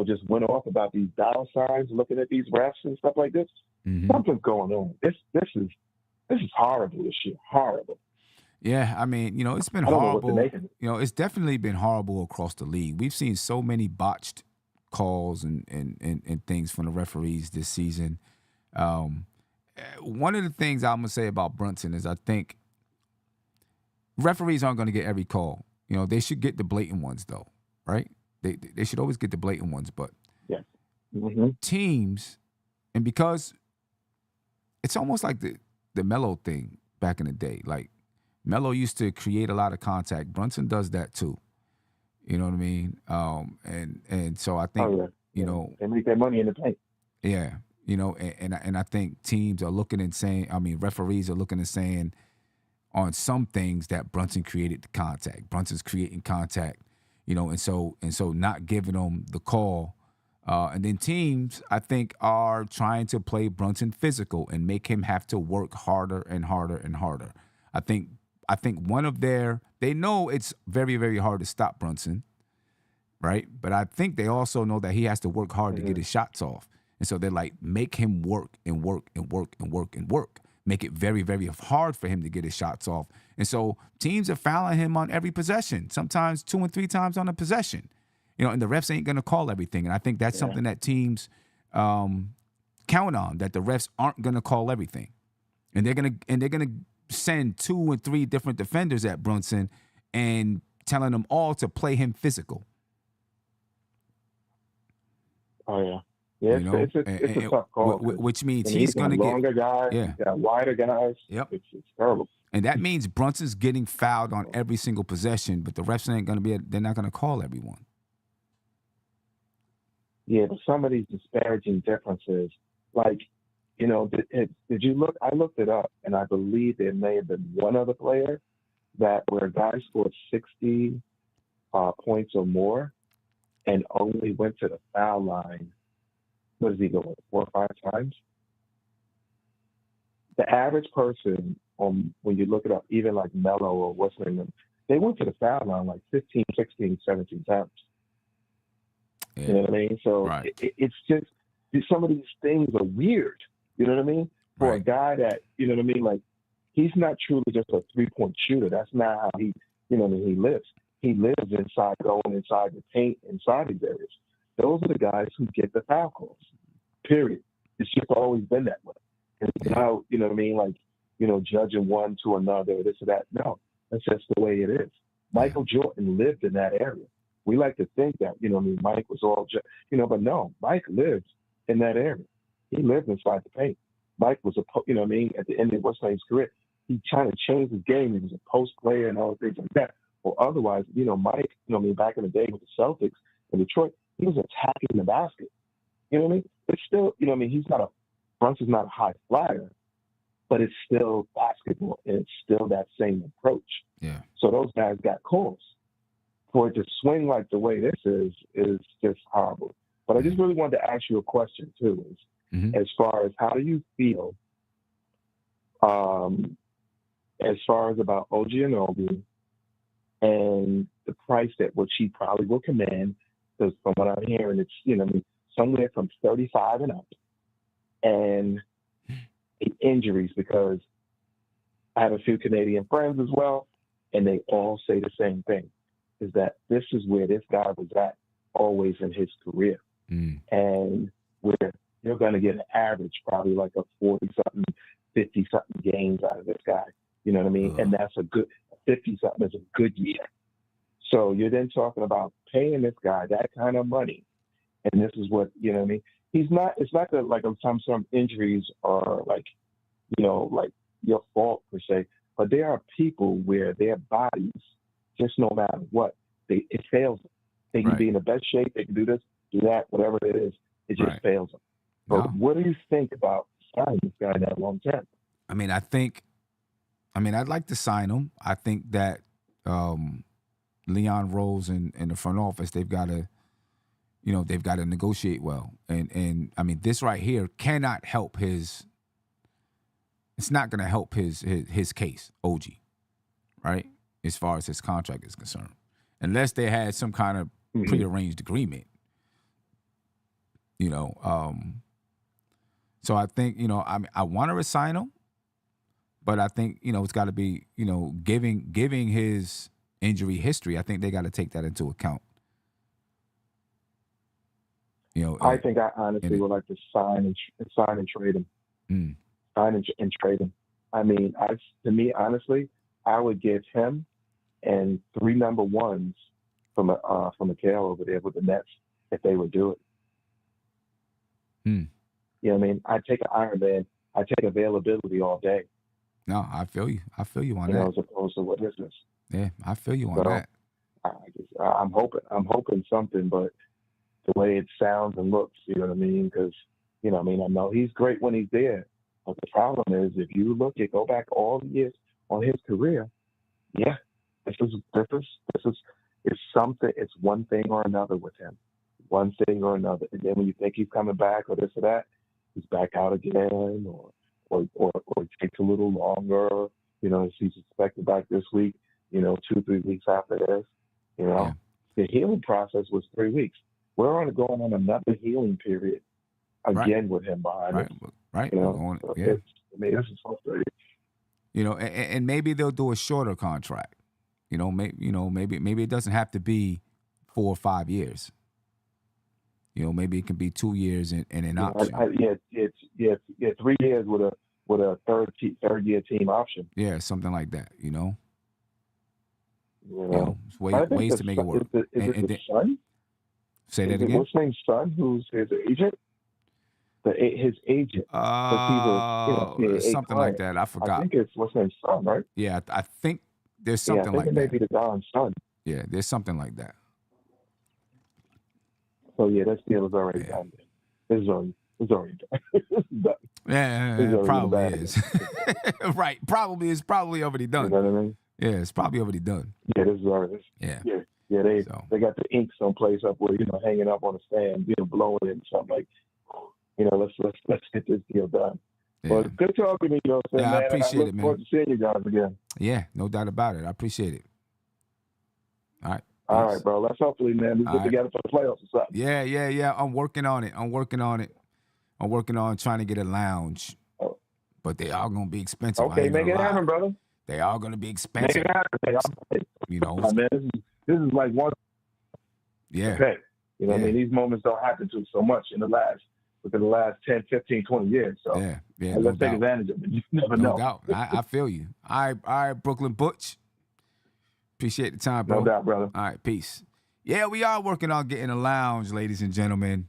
just went off about these dollar signs, looking at these refs and stuff like this. Something's going on. This is horrible. This shit, horrible. Yeah, I mean, it's been horrible. It's definitely been horrible across the league. We've seen so many botched calls and things from the referees this season. One of the things I'm gonna say about Brunson is I think referees aren't gonna get every call. They should get the blatant ones though, right? They should always get the blatant ones, but teams, and because it's almost like the Melo thing back in the day. Like Melo used to create a lot of contact. Brunson does that too. You know what I mean? And so I think you know, they make their money in the paint. yeah, you know, and I think teams are looking and saying, I mean, referees are looking and saying on some things that Brunson created the contact. Brunson's creating contact, you know, and so not giving them the call. And then teams, I think, are trying to play Brunson physical and make him have to work harder and harder and harder. I think they know it's very, very hard to stop Brunson, right? But I think they also know that he has to work hard to get his shots off. And so they're like, make him work and work and work and work and work. Make it very, very hard for him to get his shots off. And so teams are fouling him on every possession, sometimes 2 and 3 times on a possession. You know, and the refs ain't going to call everything. And I think that's something that teams count on, that the refs aren't going to call everything. And they're going to send 2 and 3 different defenders at Brunson and telling them all to play him physical. Oh, yeah. Yeah, it's a tough call. Which means he's going to get longer guys, he's got wider guys. Yep. It's terrible. And that means Brunson's getting fouled on every single possession, but the refs ain't going to they're not going to call everyone. Yeah, but some of these disparaging differences, like, you know, did you look? I looked it up, and I believe there may have been one other player where a guy scored 60 points or more and only went to the foul line. What does he go with, 4 or 5 times? The average person, when you look it up, even like Melo or what's their name, they went to the foul line like 15, 16, 17 times. Yeah. You know what I mean? So it's just, some of these things are weird. You know what I mean? For a guy that, you know what I mean? Like, he's not truly just a 3-point shooter. That's not how he, you know what I mean, he lives. He lives inside, going inside the paint, inside these areas. Those are the guys who get the foul calls, period. It's just always been that way. And now, you know what I mean, like, you know, judging one to another, this or that. No, that's just the way it is. Michael Jordan lived in that area. We like to think that, you know what I mean, Mike was all, you know, but no, Mike lived in that area. He lived inside the paint. Mike was you know what I mean, at the end of what's his career, he trying to change his game. He was a post player and all things like that. Or otherwise, you know, Mike, you know what I mean, back in the day with the Celtics in Detroit, he was attacking the basket. You know what I mean? It's still, you know what I mean, Brunson's not a high flyer, but it's still basketball, and it's still that same approach. Yeah. So those guys got calls. For it to swing like the way this is just horrible. But I just really wanted to ask you a question, too, as far as how do you feel as far as about OG Anunoby and the price at which he probably will command, because from what I'm hearing, it's, you know, somewhere from 35 and up, and injuries, because I have a few Canadian friends as well, and they all say the same thing, is that this is where this guy was at always in his career. And where you're going to get an average, probably like a 40-something, 50-something games out of this guy. You know what I mean? And that's a good 50-something is a good year. So you're then talking about paying this guy that kind of money. And this is what, you know what I mean? It's not that like some injuries are like, you know, like your fault per se, but there are people where their bodies, just no matter what, it fails them. They can be in the best shape, they can do this, do that, whatever it is, it just fails them. So what do you think about signing this guy that long term? I mean, I'd like to sign him. I think that Leon Rose and the front office, they've got to negotiate well. And I mean, this right here cannot help it's not going to help his case, OG, right? As far as his contract is concerned. Unless they had some kind of prearranged agreement, you know. So I think, you know, I want to resign him, but I think, you know, it's got to be, you know, giving his injury history. I think they got to take that into account. You know, I think I honestly would like to sign and trade him. Sign and trade him. I mean, to me, honestly, I would give him and 3 number ones from Mikhail over there with the Nets if they would do it. You know what I mean? I take an Iron Man. I take availability all day. No, I feel you. I feel you on that. Know, as opposed to what is this? Yeah, I feel you on that. I'm hoping something, but the way it sounds and looks. You know what I mean? Because I know he's great when he's there, but the problem is if you go back all the years on his career, yeah, this is it's something. It's one thing or another with him, one thing or another, and then when you think he's coming back or this or that, he's back out again, or it takes a little longer. He's expected back this week. 2-3 weeks after this. The healing process was 3 weeks. We're going on another healing period again with him behind us. Right. So this is frustrating. And maybe they'll do a shorter contract. Maybe it doesn't have to be 4 or 5 years. Maybe it can be 2 years and an option. 3 years with a third year team option. Yeah, something like that. It's ways to make it work. Is it the son? Say that again. What's his name's son? Who's his agent? His agent. Something like that. I forgot. I think it's what's his name's son, right? Yeah, I think there's something like that. I think it may be the Don's son. Yeah, there's something like that. So that deal is already done. It's already done. It's done. Yeah, it probably is. Right, probably already done. You know what I mean? Yeah, it's probably already done. Yeah, this is already. Yeah. They got the ink someplace up where hanging up on a stand, blowing it and something like, let's get this deal done. Yeah. Well, good talking to you, man. I appreciate it, man. Look forward to seeing you guys again. Yeah, no doubt about it. I appreciate it. All right. All right, bro. Let's hopefully, man, we get together for the playoffs or something. Yeah. I'm working on it. I'm working on trying to get a lounge. Oh. But they are going to be expensive. Okay, make it happen, brother. They are going to be expensive. Make it happen. Man, this is like one. Yeah. Okay. I mean, these moments don't happen to so much within the last 10, 15, 20 years. So let's take advantage of it. You never know. No doubt. I feel you. All right, Brooklyn Butch. Appreciate the time, bro. No doubt, brother. All right, peace. Yeah, we are working on getting a lounge, ladies and gentlemen.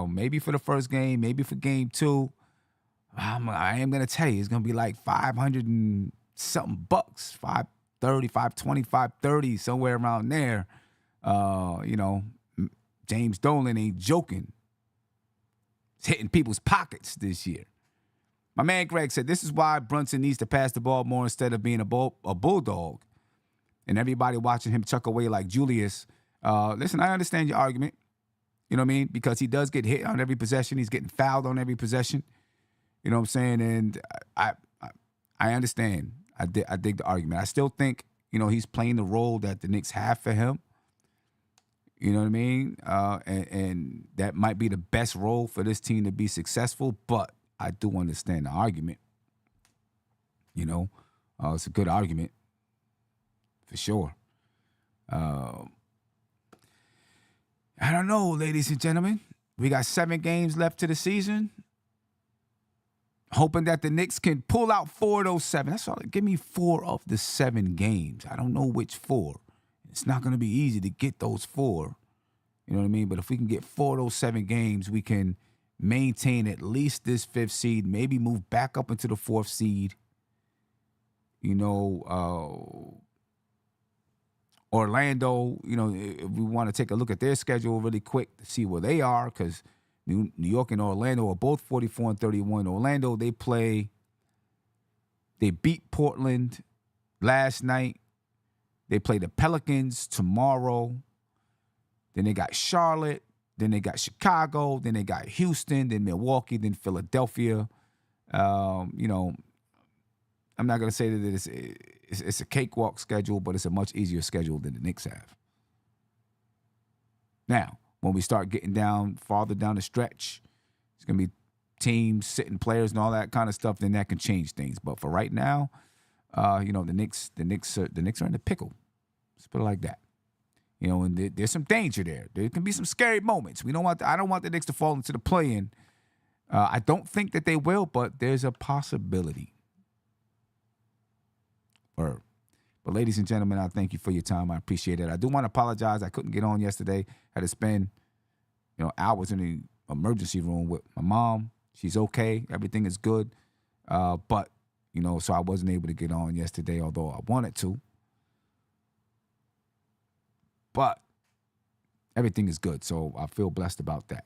Maybe for the first game, maybe for game 2. I am going to tell you, it's going to be like 500 and something bucks, $530, $520, $530, somewhere around there. James Dolan ain't joking. It's hitting people's pockets this year. My man Greg said, this is why Brunson needs to pass the ball more instead of being a bulldog. And everybody watching him chuck away like Julius. Listen, I understand your argument. You know what I mean? Because he does get hit on every possession. He's getting fouled on every possession. You know what I'm saying? And I understand. I dig the argument. I still think, he's playing the role that the Knicks have for him. You know what I mean? And that might be the best role for this team to be successful, but I do understand the argument. It's a good argument for sure. I don't know, ladies and gentlemen. We got 7 games left to the season. Hoping that the Knicks can pull out 4 of those 7. That's all. Give me 4 of the 7 games. I don't know which 4. It's not going to be easy to get those 4. You know what I mean? But if we can get 4 of those 7 games, we can maintain at least this 5th seed, maybe move back up into the 4th seed. Orlando, if we want to take a look at their schedule really quick to see where they are, because New York and Orlando are both 44-31. Orlando, they beat Portland last night. They play the Pelicans tomorrow. Then they got Charlotte. Then they got Chicago. Then they got Houston. Then Milwaukee. Then Philadelphia. I'm not going to say that it's a cakewalk schedule, but it's a much easier schedule than the Knicks have. Now, when we start getting farther down the stretch, it's going to be teams, sitting players, and all that kind of stuff. Then that can change things. But for right now, the Knicks are in the pickle. Let's put it like that. And there's some danger there. There can be some scary moments. I don't want the Knicks to fall into the play-in. I don't think that they will, but there's a possibility. But ladies and gentlemen, I thank you for your time. I appreciate it. I do want to apologize. I couldn't get on yesterday. Had to spend, hours in the emergency room with my mom. She's okay. Everything is good. But, so I wasn't able to get on yesterday, although I wanted to. But everything is good. So I feel blessed about that.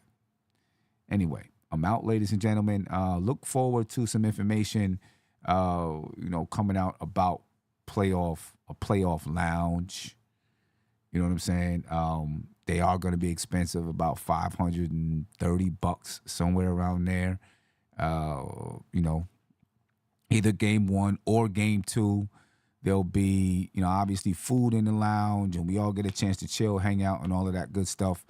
Anyway, I'm out, ladies and gentlemen. Look forward to some information, coming out about a playoff lounge. You know what I'm saying? They are going to be expensive, about $530, somewhere around there. Either game 1 or game 2. There'll be, obviously food in the lounge, and we all get a chance to chill, hang out, and all of that good stuff.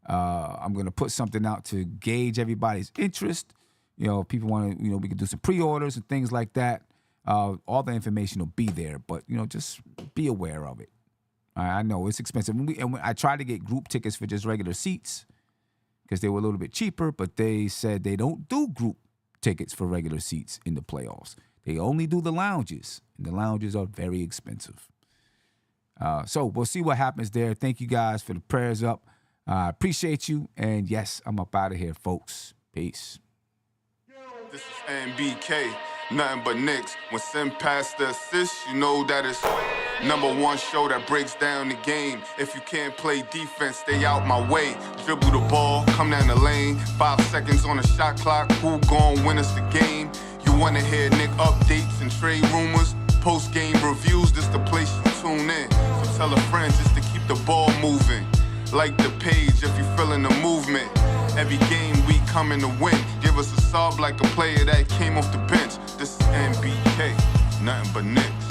I'm going to put something out to gauge everybody's interest. If people want to, we can do some pre-orders and things like that. All the information will be there, but, just be aware of it. I know it's expensive. I tried to get group tickets for just regular seats because they were a little bit cheaper, but they said they don't do group tickets for regular seats in the playoffs. They only do the lounges, and the lounges are very expensive. So we'll see what happens there. Thank you guys for the prayers up. I appreciate you, and yes, I'm up out of here, folks. Peace. This is NBK, nothing but Knicks. When Sim passed the assist, you know that it's #1 show that breaks down the game. If you can't play defense, stay out my way. Dribble the ball, come down the lane. 5 seconds on the shot clock, who gon' win us the game? You wanna hear Nick updates and trade rumors? Post-game reviews, this the place you tune in. So tell a friend just to keep the ball moving. Like the page if you feeling the movement. Every game we coming to win. Give us a sub like a player that came off the bench. This is NBK, nothing but Knicks.